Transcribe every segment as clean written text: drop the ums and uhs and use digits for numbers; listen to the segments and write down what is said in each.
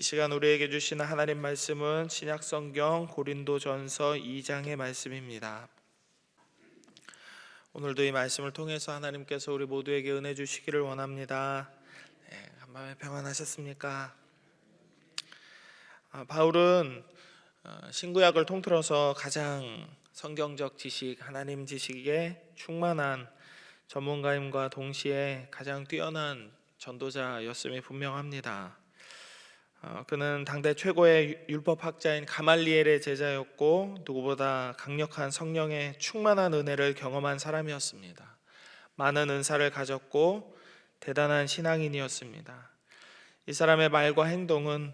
시간 우리에게 주시는 하나님 말씀은 신약성경 고린도전서 2장의 말씀입니다. 오늘도 이 말씀을 통해서 하나님께서 우리 모두에게 은혜 주시기를 원합니다. 간밤에 평안하셨습니까? 바울은 신구약을 통틀어서 가장 성경적 지식, 하나님 지식에 충만한 전문가임과 동시에 가장 뛰어난 전도자였음이 분명합니다. 그는 당대 최고의 율법학자인 가말리엘의 제자였고 누구보다 강력한 성령의 충만한 은혜를 경험한 사람이었습니다. 많은 은사를 가졌고 대단한 신앙인이었습니다. 이 사람의 말과 행동은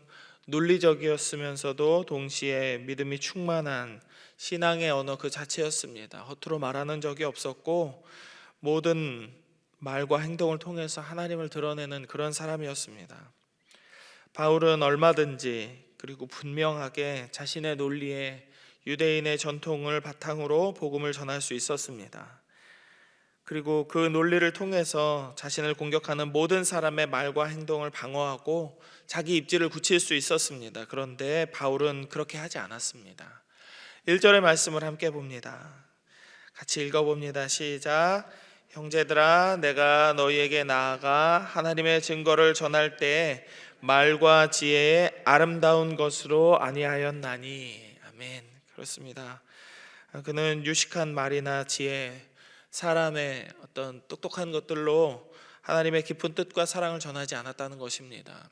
논리적이었으면서도 동시에 믿음이 충만한 신앙의 언어 그 자체였습니다. 허투루 말하는 적이 없었고 모든 말과 행동을 통해서 하나님을 드러내는 그런 사람이었습니다. 바울은 얼마든지 그리고 분명하게 자신의 논리에 유대인의 전통을 바탕으로 복음을 전할 수 있었습니다. 그리고 그 논리를 통해서 자신을 공격하는 모든 사람의 말과 행동을 방어하고 자기 입지를 굳힐 수 있었습니다. 그런데 바울은 그렇게 하지 않았습니다. 1절의 말씀을 함께 봅니다. 같이 읽어봅니다. 시작. 형제들아, 내가 너희에게 나아가 하나님의 증거를 전할 때 말과 지혜의 아름다운 것으로 아니하였나니. 아멘. 그렇습니다. 그는 유식한 말이나 지혜, 사람의 어떤 똑똑한 것들로 하나님의 깊은 뜻과 사랑을 전하지 않았다는 것입니다.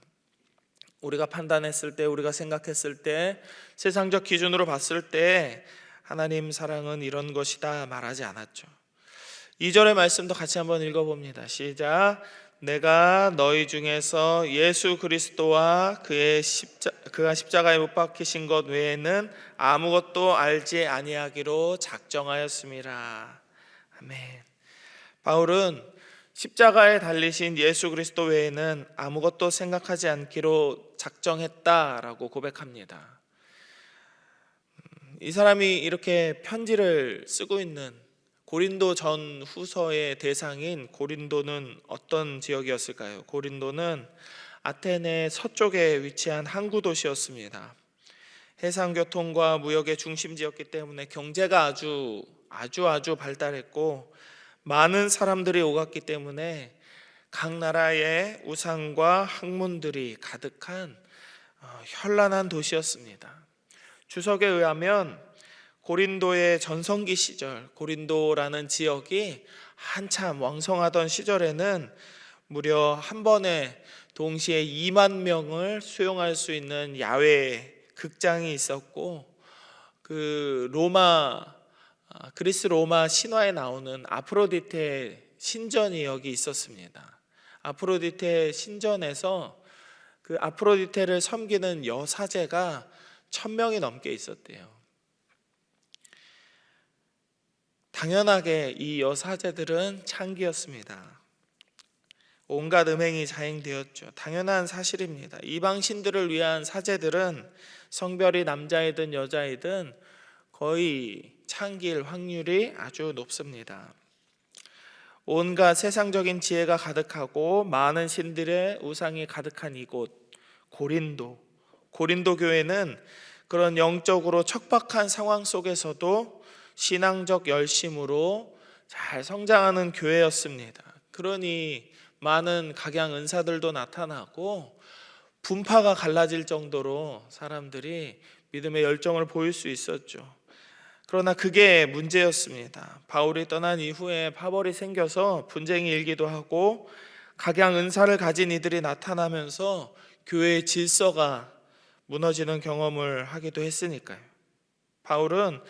우리가 판단했을 때, 우리가 생각했을 때, 세상적 기준으로 봤을 때 하나님 사랑은 이런 것이다 말하지 않았죠. 2절의 말씀도 같이 한번 읽어봅니다. 시작. 내가 너희 중에서 예수 그리스도와 그가 십자가에 못 박히신 것 외에는 아무것도 알지 아니하기로 작정하였음이라. 아멘. 바울은 십자가에 달리신 예수 그리스도 외에는 아무것도 생각하지 않기로 작정했다라고 고백합니다. 이 사람이 이렇게 편지를 쓰고 있는 고린도 전 후서의 대상인 고린도는 어떤 지역이었을까요? 고린도는 아테네 서쪽에 위치한 항구 도시였습니다. 해상교통과 무역의 중심지였기 때문에 경제가 아주 발달했고 많은 사람들이 오갔기 때문에 각 나라의 우상과 학문들이 가득한 현란한 도시였습니다. 주석에 의하면 고린도의 전성기 시절, 고린도라는 지역이 한참 왕성하던 시절에는 무려 한 번에 동시에 2만 명을 수용할 수 있는 야외 극장이 있었고, 그리스 로마 신화에 나오는 아프로디테 신전이 여기 있었습니다. 아프로디테 신전에서 그 아프로디테를 섬기는 여사제가 1000명이 넘게 있었대요. 당연하게 이 여사제들은 창기였습니다. 온갖 음행이 자행되었죠. 당연한 사실입니다. 이방 신들을 위한 사제들은 성별이 남자이든 여자이든 거의 창기일 확률이 아주 높습니다. 온갖 세상적인 지혜가 가득하고 많은 신들의 우상이 가득한 이곳 고린도 교회는 그런 영적으로 척박한 상황 속에서도 신앙적 열심으로 잘 성장하는 교회였습니다. 그러니 많은 각양 은사들도 나타나고 분파가 갈라질 정도로 사람들이 믿음의 열정을 보일 수 있었죠. 그러나 그게 문제였습니다. 바울이 떠난 이후에 파벌이 생겨서 분쟁이 일기도 하고 각양 은사를 가진 이들이 나타나면서 교회의 질서가 무너지는 경험을 하기도 했으니까요. 바울은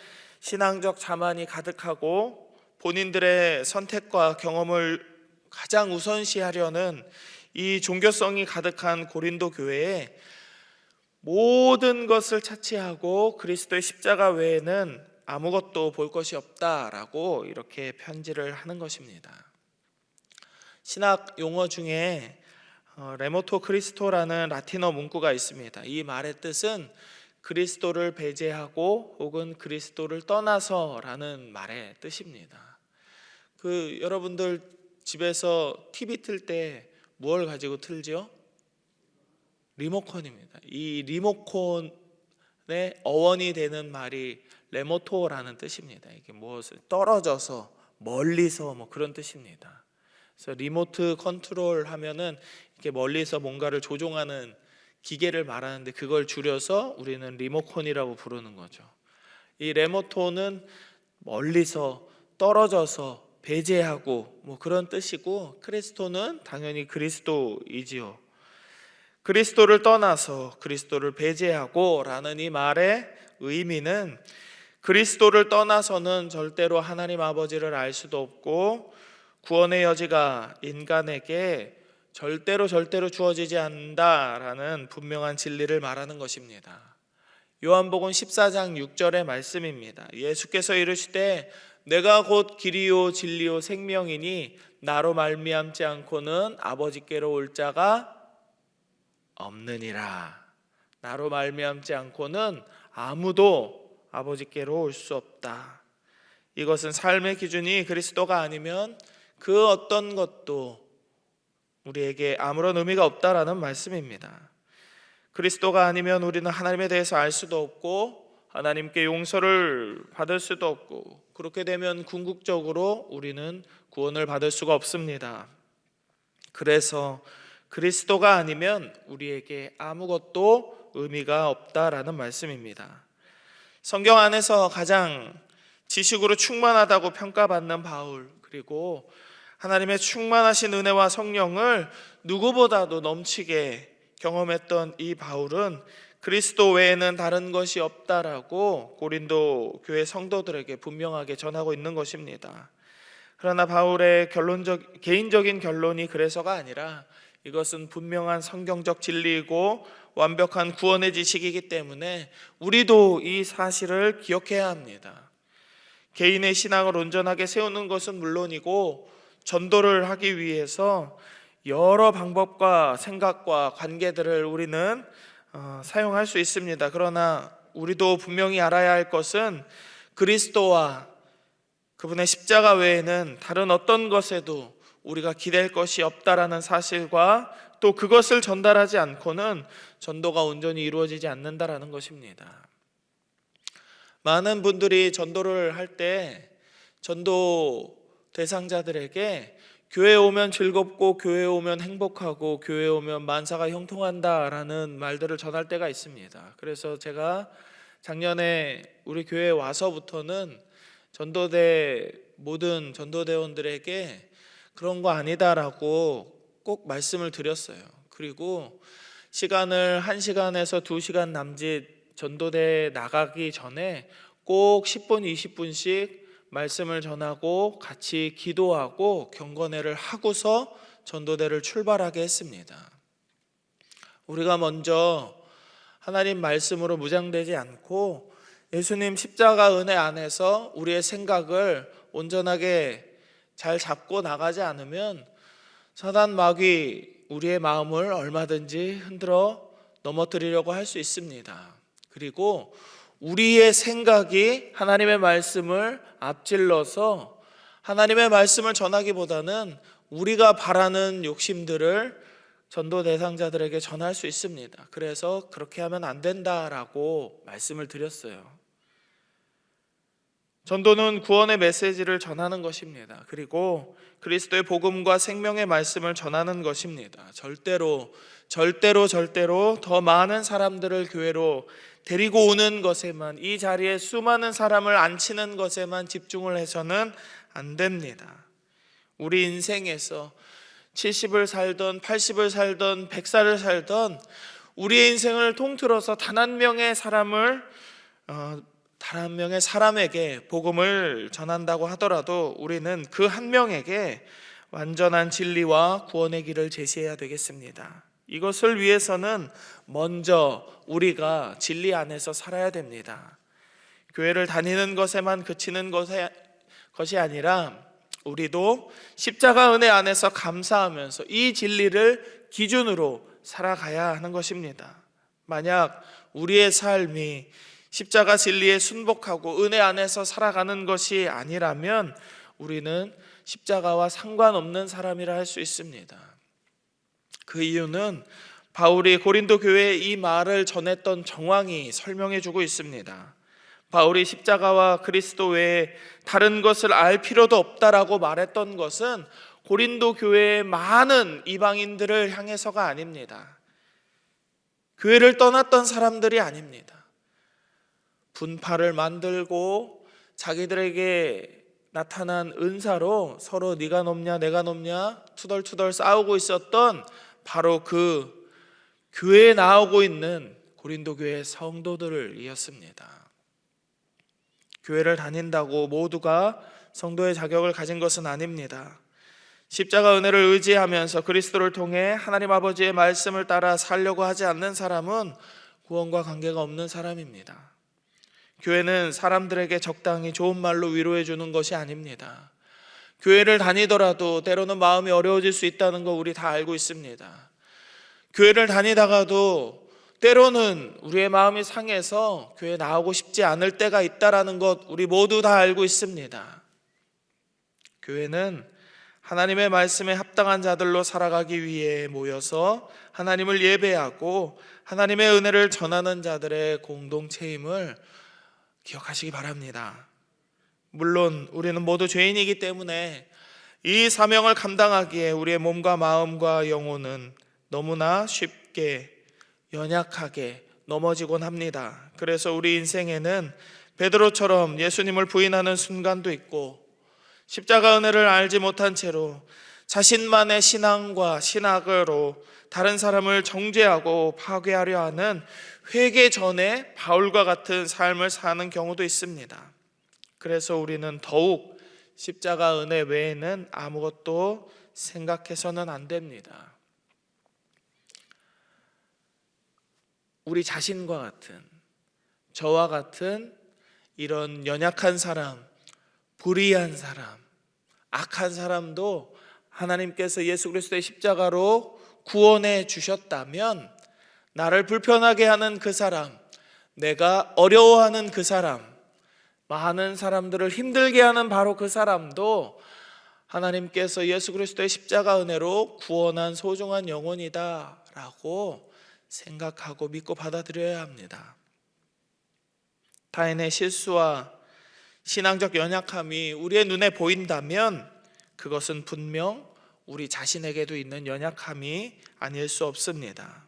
신앙적 자만이 가득하고 본인들의 선택과 경험을 가장 우선시하려는 이 종교성이 가득한 고린도 교회에 모든 것을 차치하고 그리스도의 십자가 외에는 아무것도 볼 것이 없다라고 이렇게 편지를 하는 것입니다. 신학 용어 중에 레모토 크리스토라는 라틴어 문구가 있습니다. 이 말의 뜻은 그리스도를 배제하고 혹은 그리스도를 떠나서라는 말의 뜻입니다. 여러분들 집에서 TV 틀 때 무엇을 가지고 틀죠? 리모컨입니다. 이 리모컨의 어원이 되는 말이 레모토라는 뜻입니다. 이게 무엇을 떨어져서 멀리서 뭐 그런 뜻입니다. 그래서 리모트 컨트롤 하면은 이렇게 멀리서 뭔가를 조종하는 기계를 말하는데 그걸 줄여서 우리는 리모컨이라고 부르는 거죠. 이 레모토는 멀리서 떨어져서 배제하고 뭐 그런 뜻이고, 크리스토는 당연히 그리스도이지요. 그리스도를 떠나서 그리스도를 배제하고 라는 이 말의 의미는 그리스도를 떠나서는 절대로 하나님 아버지를 알 수도 없고 구원의 여지가 인간에게 절대로 주어지지 않는다라는 분명한 진리를 말하는 것입니다. 요한복음 14장 6절의 말씀입니다. 예수께서 이르시되 내가 곧 길이요 진리요 생명이니 나로 말미암지 않고는 아버지께로 올 자가 없느니라. 나로 말미암지 않고는 아무도 아버지께로 올 수 없다. 이것은 삶의 기준이 그리스도가 아니면 그 어떤 것도 우리에게 아무런 의미가 없다라는 말씀입니다. 그리스도가 아니면 우리는 하나님에 대해서 알 수도 없고 하나님께 용서를 받을 수도 없고, 그렇게 되면 궁극적으로 우리는 구원을 받을 수가 없습니다. 그래서 그리스도가 아니면 우리에게 아무것도 의미가 없다라는 말씀입니다. 성경 안에서 가장 지식으로 충만하다고 평가받는 바울, 그리고 하나님의 충만하신 은혜와 성령을 누구보다도 넘치게 경험했던 이 바울은 그리스도 외에는 다른 것이 없다라고 고린도 교회 성도들에게 분명하게 전하고 있는 것입니다. 그러나 바울의 개인적인 결론이 그래서가 아니라 이것은 분명한 성경적 진리이고 완벽한 구원의 지식이기 때문에 우리도 이 사실을 기억해야 합니다. 개인의 신앙을 온전하게 세우는 것은 물론이고 전도를 하기 위해서 여러 방법과 생각과 관계들을 우리는 사용할 수 있습니다. 그러나 우리도 분명히 알아야 할 것은 그리스도와 그분의 십자가 외에는 다른 어떤 것에도 우리가 기댈 것이 없다라는 사실과 또 그것을 전달하지 않고는 전도가 온전히 이루어지지 않는다라는 것입니다. 많은 분들이 전도를 할 때 전도 대상자들에게 교회 오면 즐겁고 교회 오면 행복하고 교회 오면 만사가 형통한다라는 말들을 전할 때가 있습니다. 그래서 제가 작년에 우리 교회에 와서부터는 모든 전도대원들에게 그런 거 아니다라고 꼭 말씀을 드렸어요. 그리고 시간을 1시간에서 2시간 남짓 전도대에 나가기 전에 꼭 10분, 20분씩 말씀을 전하고 같이 기도하고 경건회를 하고서 전도대를 출발하게 했습니다. 우리가 먼저 하나님 말씀으로 무장되지 않고 예수님 십자가 은혜 안에서 우리의 생각을 온전하게 잘 잡고 나가지 않으면 사단 마귀 우리의 마음을 얼마든지 흔들어 넘어뜨리려고 할 수 있습니다. 그리고 우리의 생각이 하나님의 말씀을 앞질러서 하나님의 말씀을 전하기보다는 우리가 바라는 욕심들을 전도 대상자들에게 전할 수 있습니다. 그래서 그렇게 하면 안 된다라고 말씀을 드렸어요. 전도는 구원의 메시지를 전하는 것입니다. 그리고 그리스도의 복음과 생명의 말씀을 전하는 것입니다. 절대로 더 많은 사람들을 교회로 데리고 오는 것에만, 이 자리에 수많은 사람을 앉히는 것에만 집중을 해서는 안 됩니다. 우리 인생에서 70을 살던 80을 살던 100살을 살던 우리의 인생을 통틀어서 단 한 명의 사람에게 복음을 전한다고 하더라도 우리는 그 한 명에게 완전한 진리와 구원의 길을 제시해야 되겠습니다. 이것을 위해서는 먼저 우리가 진리 안에서 살아야 됩니다. 교회를 다니는 것에만 그치는 것이 아니라 우리도 십자가 은혜 안에서 감사하면서 이 진리를 기준으로 살아가야 하는 것입니다. 만약 우리의 삶이 십자가 진리에 순복하고 은혜 안에서 살아가는 것이 아니라면 우리는 십자가와 상관없는 사람이라 할 수 있습니다. 그 이유는 바울이 고린도 교회에 이 말을 전했던 정황이 설명해 주고 있습니다. 바울이 십자가와 그리스도 외에 다른 것을 알 필요도 없다라고 말했던 것은 고린도 교회의 많은 이방인들을 향해서가 아닙니다. 교회를 떠났던 사람들이 아닙니다. 분파를 만들고 자기들에게 나타난 은사로 서로 네가 높냐 내가 높냐 투덜투덜 싸우고 있었던 바로 그 교회에 나오고 있는 고린도 교회의 성도들을 이었습니다. 교회를 다닌다고 모두가 성도의 자격을 가진 것은 아닙니다. 십자가 은혜를 의지하면서 그리스도를 통해 하나님 아버지의 말씀을 따라 살려고 하지 않는 사람은 구원과 관계가 없는 사람입니다. 교회는 사람들에게 적당히 좋은 말로 위로해 주는 것이 아닙니다. 교회를 다니더라도 때로는 마음이 어려워질 수 있다는 거 우리 다 알고 있습니다. 교회를 다니다가도 때로는 우리의 마음이 상해서 교회 나오고 싶지 않을 때가 있다라는 것 우리 모두 다 알고 있습니다. 교회는 하나님의 말씀에 합당한 자들로 살아가기 위해 모여서 하나님을 예배하고 하나님의 은혜를 전하는 자들의 공동체임을 기억하시기 바랍니다. 물론 우리는 모두 죄인이기 때문에 이 사명을 감당하기에 우리의 몸과 마음과 영혼은 너무나 쉽게 연약하게 넘어지곤 합니다. 그래서 우리 인생에는 베드로처럼 예수님을 부인하는 순간도 있고 십자가 은혜를 알지 못한 채로 자신만의 신앙과 신학으로 다른 사람을 정죄하고 파괴하려 하는 회개 전에 바울과 같은 삶을 사는 경우도 있습니다. 그래서 우리는 더욱 십자가 은혜 외에는 아무것도 생각해서는 안 됩니다. 우리 자신과 같은, 저와 같은 이런 연약한 사람, 불의한 사람, 악한 사람도 하나님께서 예수 그리스도의 십자가로 구원해 주셨다면 나를 불편하게 하는 그 사람, 내가 어려워하는 그 사람, 많은 사람들을 힘들게 하는 바로 그 사람도 하나님께서 예수 그리스도의 십자가 은혜로 구원한 소중한 영혼이다 라고 생각하고 믿고 받아들여야 합니다. 타인의 실수와 신앙적 연약함이 우리의 눈에 보인다면 그것은 분명 우리 자신에게도 있는 연약함이 아닐 수 없습니다.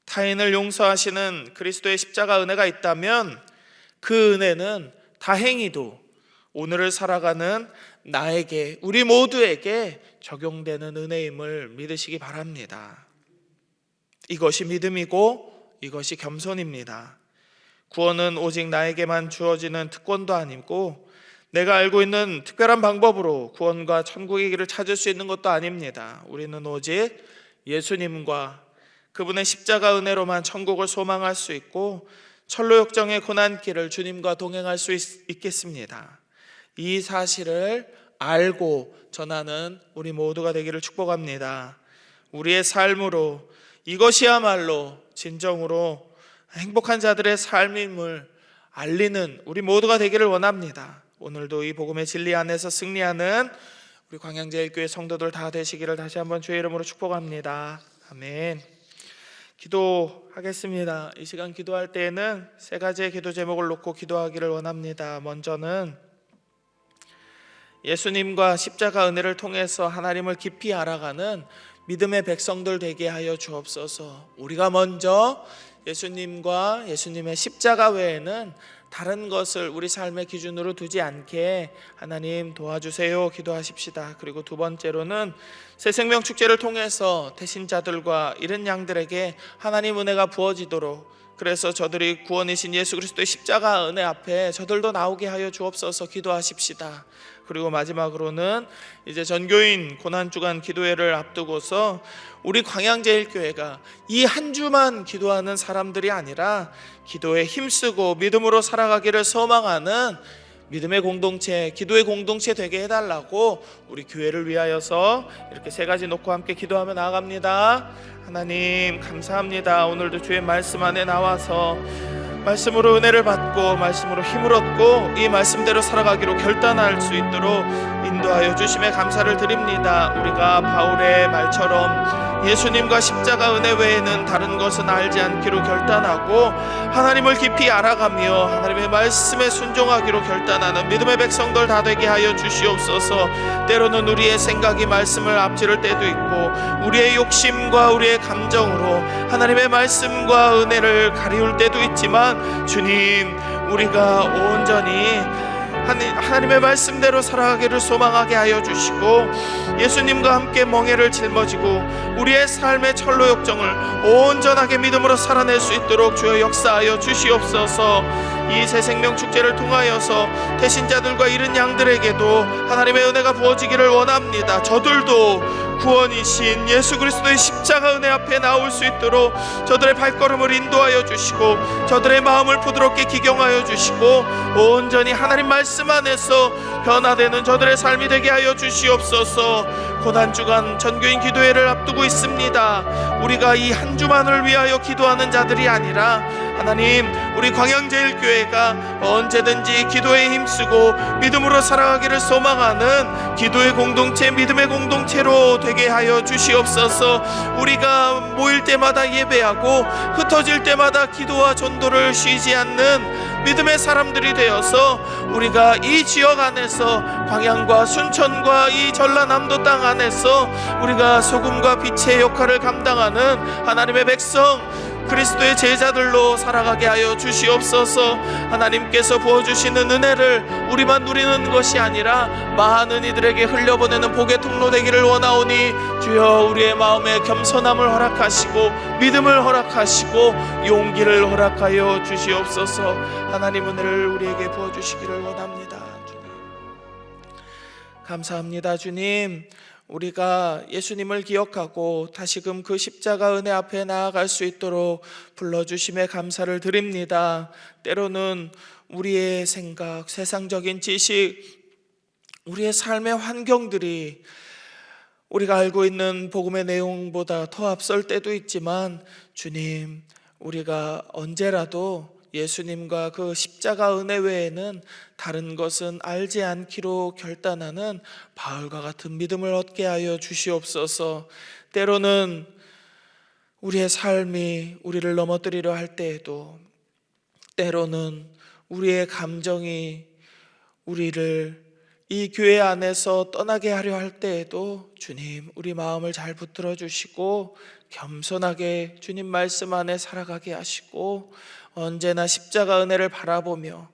타인을 용서하시는 그리스도의 십자가 은혜가 있다면 그 은혜는 다행히도 오늘을 살아가는 나에게, 우리 모두에게 적용되는 은혜임을 믿으시기 바랍니다. 이것이 믿음이고 이것이 겸손입니다. 구원은 오직 나에게만 주어지는 특권도 아니고 내가 알고 있는 특별한 방법으로 구원과 천국의 길을 찾을 수 있는 것도 아닙니다. 우리는 오직 예수님과 그분의 십자가 은혜로만 천국을 소망할 수 있고 철로 역정의 고난길을 주님과 동행할 수 있겠습니다. 이 사실을 알고 전하는 우리 모두가 되기를 축복합니다. 우리의 삶으로 이것이야말로 진정으로 행복한 자들의 삶임을 알리는 우리 모두가 되기를 원합니다. 오늘도 이 복음의 진리 안에서 승리하는 우리 광양제일교회 성도들 다 되시기를 다시 한번 주의 이름으로 축복합니다. 아멘. 기도하겠습니다. 이 시간 기도할 때에는 세 가지의 기도 제목을 놓고 기도하기를 원합니다. 먼저는 예수님과 십자가 은혜를 통해서 하나님을 깊이 알아가는 믿음의 백성들 되게 하여 주옵소서. 우리가 먼저 예수님과 예수님의 십자가 외에는 다른 것을 우리 삶의 기준으로 두지 않게 하나님 도와주세요 기도하십시다. 그리고 두 번째로는 새 생명 축제를 통해서 태신자들과 잃은 양들에게 하나님 은혜가 부어지도록, 그래서 저들이 구원이신 예수 그리스도의 십자가 은혜 앞에 저들도 나오게 하여 주옵소서 기도하십시다. 그리고 마지막으로는 이제 전교인 고난주간 기도회를 앞두고서 우리 광양제일교회가 이 한 주만 기도하는 사람들이 아니라 기도에 힘쓰고 믿음으로 살아가기를 소망하는 믿음의 공동체, 기도의 공동체 되게 해달라고 우리 교회를 위하여서 이렇게 세 가지 놓고 함께 기도하며 나아갑니다. 하나님 감사합니다. 오늘도 주의 말씀 안에 나와서 말씀으로 은혜를 받고 말씀으로 힘을 얻고 이 말씀대로 살아가기로 결단할 수 있도록 인도하여 주심에 감사를 드립니다. 우리가 바울의 말처럼 예수님과 십자가 은혜 외에는 다른 것은 알지 않기로 결단하고 하나님을 깊이 알아가며 하나님의 말씀에 순종하기로 결단하는 믿음의 백성들 다 되게 하여 주시옵소서. 때로는 우리의 생각이 말씀을 앞지를 때도 있고 우리의 욕심과 우리의 감정으로 하나님의 말씀과 은혜를 가리울 때도 있지만 주님, 우리가 온전히 하나님의 말씀대로 살아가기를 소망하게 하여 주시고 예수님과 함께 멍에를 짊어지고 우리의 삶의 철로 역정을 온전하게 믿음으로 살아낼 수 있도록 주여 역사하여 주시옵소서. 이 새 생명 축제를 통하여서 대신자들과 잃은 양들에게도 하나님의 은혜가 부어지기를 원합니다. 저들도 구원이신 예수 그리스도의 십자가 은혜 앞에 나올 수 있도록 저들의 발걸음을 인도하여 주시고 저들의 마음을 부드럽게 기경하여 주시고 온전히 하나님 말씀 안에서 변화되는 저들의 삶이 되게 하여 주시옵소서. 고난주간 전교인 기도회를 앞두고 있습니다. 우리가 이 한 주만을 위하여 기도하는 자들이 아니라 하나님, 우리 광양제일교회가 언제든지 기도에 힘쓰고 믿음으로 살아가기를 소망하는 기도의 공동체, 믿음의 공동체로 되게 하여 주시옵소서. 우리가 모일 때마다 예배하고 흩어질 때마다 기도와 전도를 쉬지 않는 믿음의 사람들이 되어서 우리가 이 지역 안에서 광양과 순천과 이 전라남도 땅 안에서 우리가 소금과 빛의 역할을 감당하는 하나님의 백성, 그리스도의 제자들로 살아가게 하여 주시옵소서. 하나님께서 부어주시는 은혜를 우리만 누리는 것이 아니라 많은 이들에게 흘려보내는 복의 통로 되기를 원하오니 주여 우리의 마음에 겸손함을 허락하시고 믿음을 허락하시고 용기를 허락하여 주시옵소서. 하나님 은혜를 우리에게 부어주시기를 원합니다. 주님 감사합니다. 주님, 우리가 예수님을 기억하고 다시금 그 십자가 은혜 앞에 나아갈 수 있도록 불러주심에 감사를 드립니다. 때로는 우리의 생각, 세상적인 지식, 우리의 삶의 환경들이 우리가 알고 있는 복음의 내용보다 더 앞설 때도 있지만 주님, 우리가 언제라도 예수님과 그 십자가 은혜 외에는 다른 것은 알지 않기로 결단하는 바울과 같은 믿음을 얻게 하여 주시옵소서. 때로는 우리의 삶이 우리를 넘어뜨리려 할 때에도, 때로는 우리의 감정이 우리를 이 교회 안에서 떠나게 하려 할 때에도 주님, 우리 마음을 잘 붙들어 주시고 겸손하게 주님 말씀 안에 살아가게 하시고 언제나 십자가 은혜를 바라보며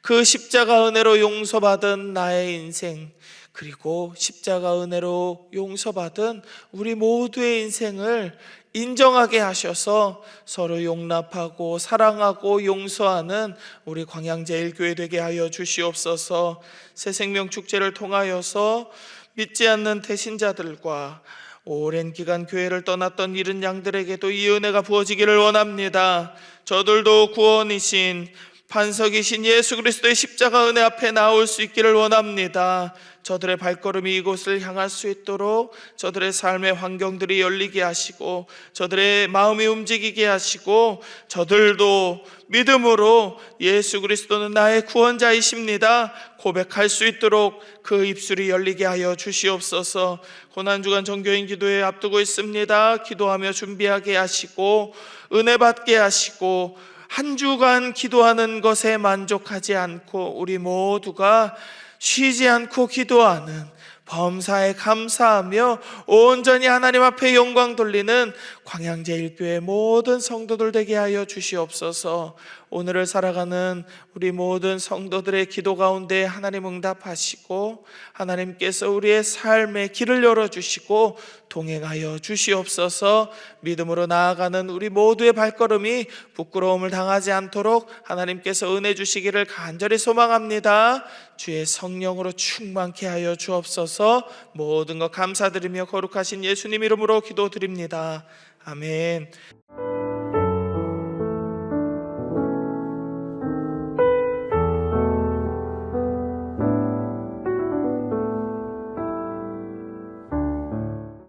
그 십자가 은혜로 용서받은 나의 인생, 그리고 십자가 은혜로 용서받은 우리 모두의 인생을 인정하게 하셔서 서로 용납하고 사랑하고 용서하는 우리 광양제일교회 되게 하여 주시옵소서. 새생명 축제를 통하여서 믿지 않는 대신자들과 오랜 기간 교회를 떠났던 잃은 양들에게도 이 은혜가 부어지기를 원합니다. 저들도 구원이신 반석이신 예수 그리스도의 십자가 은혜 앞에 나올 수 있기를 원합니다. 저들의 발걸음이 이곳을 향할 수 있도록 저들의 삶의 환경들이 열리게 하시고 저들의 마음이 움직이게 하시고 저들도 믿음으로 예수 그리스도는 나의 구원자이십니다 고백할 수 있도록 그 입술이 열리게 하여 주시옵소서. 고난주간 정교인 기도회 앞두고 있습니다. 기도하며 준비하게 하시고 은혜 받게 하시고 한 주간 기도하는 것에 만족하지 않고 우리 모두가 쉬지 않고 기도하는, 범사에 감사하며 온전히 하나님 앞에 영광 돌리는 광양제일교회 모든 성도들 되게 하여 주시옵소서. 오늘을 살아가는 우리 모든 성도들의 기도 가운데 하나님 응답하시고 하나님께서 우리의 삶의 길을 열어주시고 동행하여 주시옵소서. 믿음으로 나아가는 우리 모두의 발걸음이 부끄러움을 당하지 않도록 하나님께서 은혜 주시기를 간절히 소망합니다. 주의 성령으로 충만케 하여 주옵소서. 모든 것 감사드리며 거룩하신 예수님 이름으로 기도드립니다. 아멘.